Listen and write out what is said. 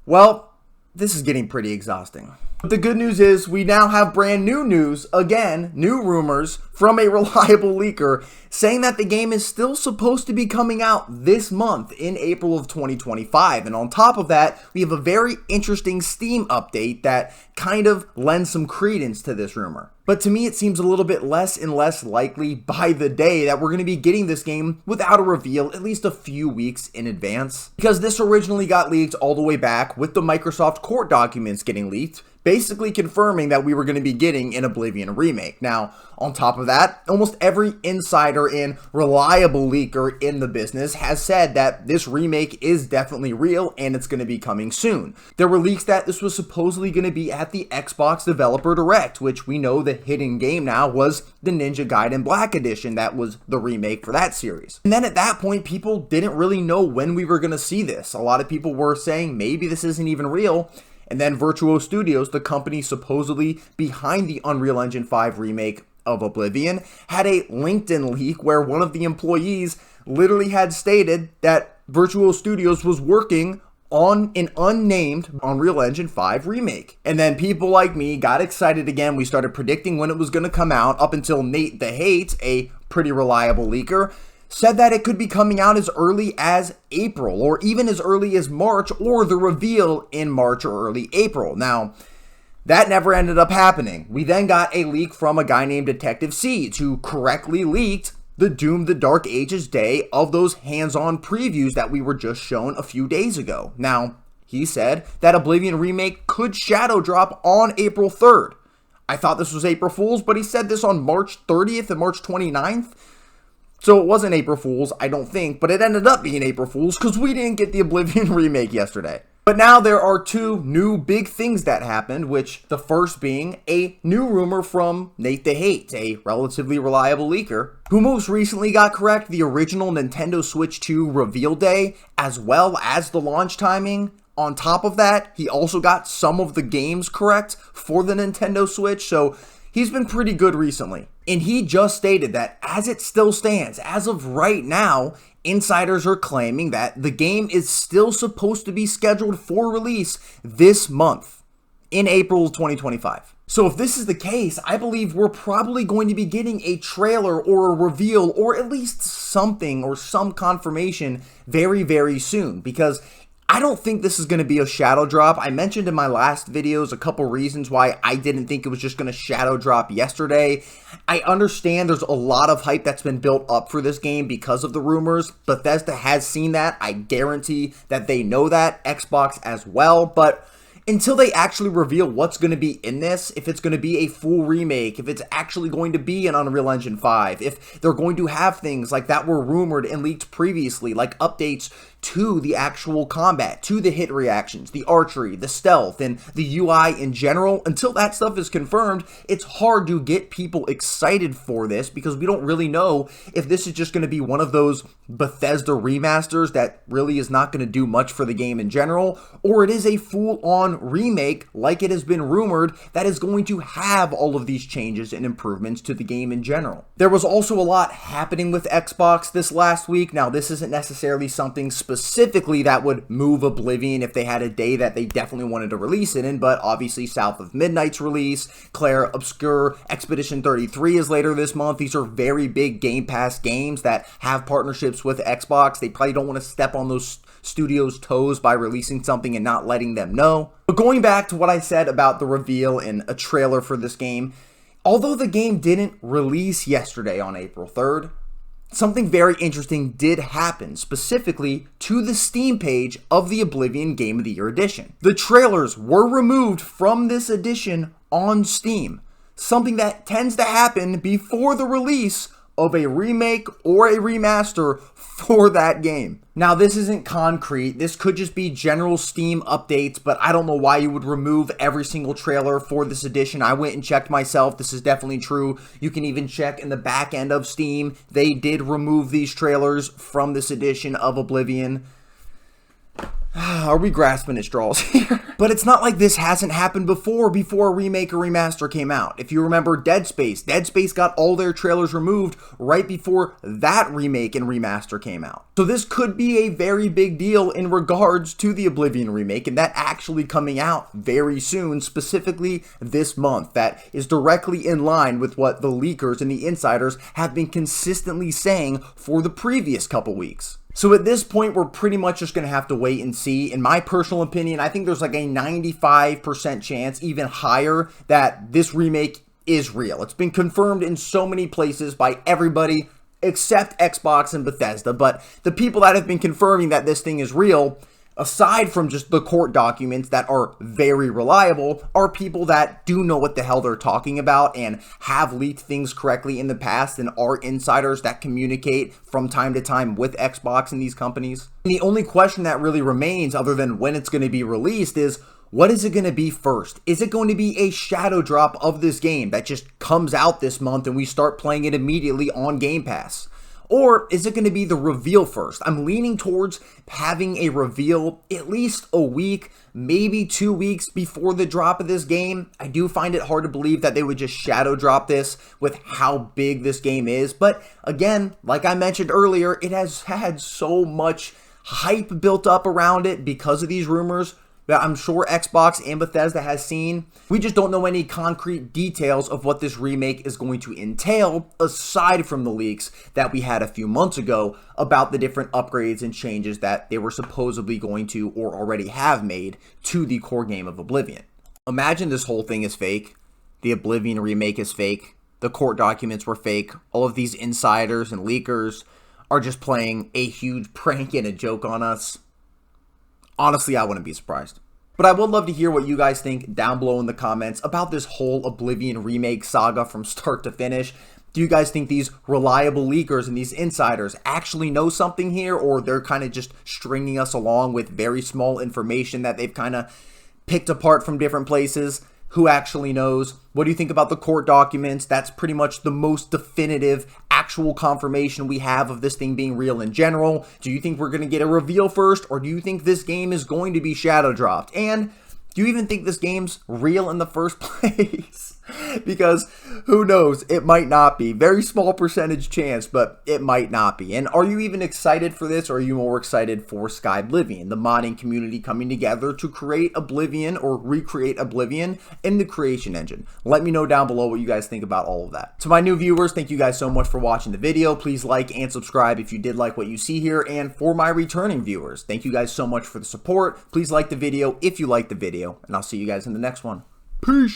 Well, this is getting pretty exhausting. But the good news is we now have brand new news, again, new rumors from a reliable leaker saying that the game is still supposed to be coming out this month in April of 2025. And on top of that, we have a very interesting Steam update that kind of lends some credence to this rumor. But to me, it seems a little bit less and less likely by the day that we're going to be getting this game without a reveal at least a few weeks in advance. Because this originally got leaked all the way back with the Microsoft court documents getting leaked, basically confirming that we were going to be getting an Oblivion Remake. Now, on top of that, almost every insider and reliable leaker in the business has said that this remake is definitely real and it's going to be coming soon. There were leaks that this was supposedly going to be at the Xbox Developer Direct, which we know the hidden game now was the Ninja Gaiden Black Edition. That was the remake for that series. And then at that point, people didn't really know when we were going to see this. A lot of people were saying maybe this isn't even real. And then Virtuo Studios, the company supposedly behind the Unreal Engine 5 remake of Oblivion, had a LinkedIn leak where one of the employees literally had stated that Virtuo Studios was working on an unnamed Unreal Engine 5 remake. And then people like me got excited again. We started predicting when it was going to come out up until NateTheHate, a pretty reliable leaker, said that it could be coming out as early as April or even as early as March, or the reveal in March or early April. Now, that never ended up happening. We then got a leak from a guy named Detective Seeds who correctly leaked the Doom the Dark Ages day of those hands-on previews that we were just shown a few days ago. Now, he said that Oblivion Remake could shadow drop on April 3rd. I thought this was April Fool's, but he said this on March 30th and March 29th. So it wasn't April Fool's, I don't think, but it ended up being April Fool's because we didn't get the Oblivion Remake yesterday. But now there are two new big things that happened, which the first being a new rumor from NateTheHate, a relatively reliable leaker, who most recently got correct the original Nintendo Switch 2 reveal day, as well as the launch timing. On top of that, he also got some of the games correct for the Nintendo Switch, so he's been pretty good recently. And he just stated that as it still stands, as of right now, insiders are claiming that the game is still supposed to be scheduled for release this month, in April 2025. So if this is the case, I believe we're probably going to be getting a trailer or a reveal or at least something or some confirmation very, very soon, because I don't think this is going to be a shadow drop. I mentioned in my last videos a couple reasons why I didn't think it was just going to shadow drop yesterday. I understand there's a lot of hype that's been built up for this game because of the rumors. Bethesda has seen that. I guarantee that they know that. Xbox as well. But until they actually reveal what's going to be in this, if it's going to be a full remake, if it's actually going to be an Unreal Engine 5, if they're going to have things like that were rumored and leaked previously, like updates to the actual combat, to the hit reactions, the archery, the stealth, and the UI in general, until that stuff is confirmed, it's hard to get people excited for this because we don't really know if this is just going to be one of those Bethesda remasters that really is not going to do much for the game in general, or it is a full-on remake like it has been rumored that is going to have all of these changes and improvements to the game in general. There was also a lot happening with Xbox this last week. Now, this isn't necessarily something specifically that would move Oblivion if they had a day that they definitely wanted to release it in, but obviously South of Midnight's release, Claire Obscure, Expedition 33 is later this month. These are very big Game Pass games that have partnerships with Xbox. They probably don't want to step on those studios' toes by releasing something and not letting them know. But going back to what I said about the reveal and a trailer for this game, although the game didn't release yesterday on April 3rd, something very interesting did happen, specifically to the Steam page of the Oblivion Game of the Year edition. The trailers were removed from this edition on Steam, something that tends to happen before the release of a remake or a remaster for that game. Now, this isn't concrete. This could just be general Steam updates, but I don't know why you would remove every single trailer for this edition. I went and checked myself. This is definitely true. You can even check in the back end of Steam. They did remove these trailers from this edition of Oblivion. Are we grasping at straws here? But it's not like this hasn't happened before a remake or remaster came out. If you remember Dead Space got all their trailers removed right before that remake and remaster came out. So this could be a very big deal in regards to the Oblivion remake, and that actually coming out very soon, specifically this month. That is directly in line with what the leakers and the insiders have been consistently saying for the previous couple weeks. So at this point, we're pretty much just going to have to wait and see. In my personal opinion, I think there's like a 95% chance, even higher, that this remake is real. It's been confirmed in so many places by everybody except Xbox and Bethesda. But the people that have been confirming that this thing is real, aside from just the court documents that are very reliable, are people that do know what the hell they're talking about and have leaked things correctly in the past and are insiders that communicate from time to time with Xbox and these companies. And the only question that really remains, other than when it's going to be released, is what is it going to be first? Is it going to be a shadow drop of this game that just comes out this month and we start playing it immediately on Game Pass? Or is it going to be the reveal first? I'm leaning towards having a reveal at least a week, maybe 2 weeks before the drop of this game. I do find it hard to believe that they would just shadow drop this with how big this game is. But again, like I mentioned earlier, it has had so much hype built up around it because of these rumors that I'm sure Xbox and Bethesda has seen. We just don't know any concrete details of what this remake is going to entail, aside from the leaks that we had a few months ago about the different upgrades and changes that they were supposedly going to or already have made to the core game of Oblivion. Imagine this whole thing is fake. The Oblivion remake is fake. The court documents were fake. All of these insiders and leakers are just playing a huge prank and a joke on us. Honestly, I wouldn't be surprised. But I would love to hear what you guys think down below in the comments about this whole Oblivion remake saga from start to finish. Do you guys think these reliable leakers and these insiders actually know something here, or they're kind of just stringing us along with very small information that they've kind of picked apart from different places? Who actually knows? What do you think about the court documents? That's pretty much the most definitive actual confirmation we have of this thing being real in general. Do you think we're going to get a reveal first, or do you think this game is going to be shadow dropped? And do you even think this game's real in the first place? Because who knows, it might not be. Very small percentage chance, but it might not be. And are you even excited for this, or are you more excited for Skyblivion, the modding community coming together to create Oblivion or recreate Oblivion in the creation engine? Let me know down below what you guys think about all of that. To my new viewers, thank you guys so much for watching the video. Please like and subscribe if you did like what you see here. And for my returning viewers, thank you guys so much for the support. Please like the video if you liked the video, and I'll see you guys in the next one. Peace.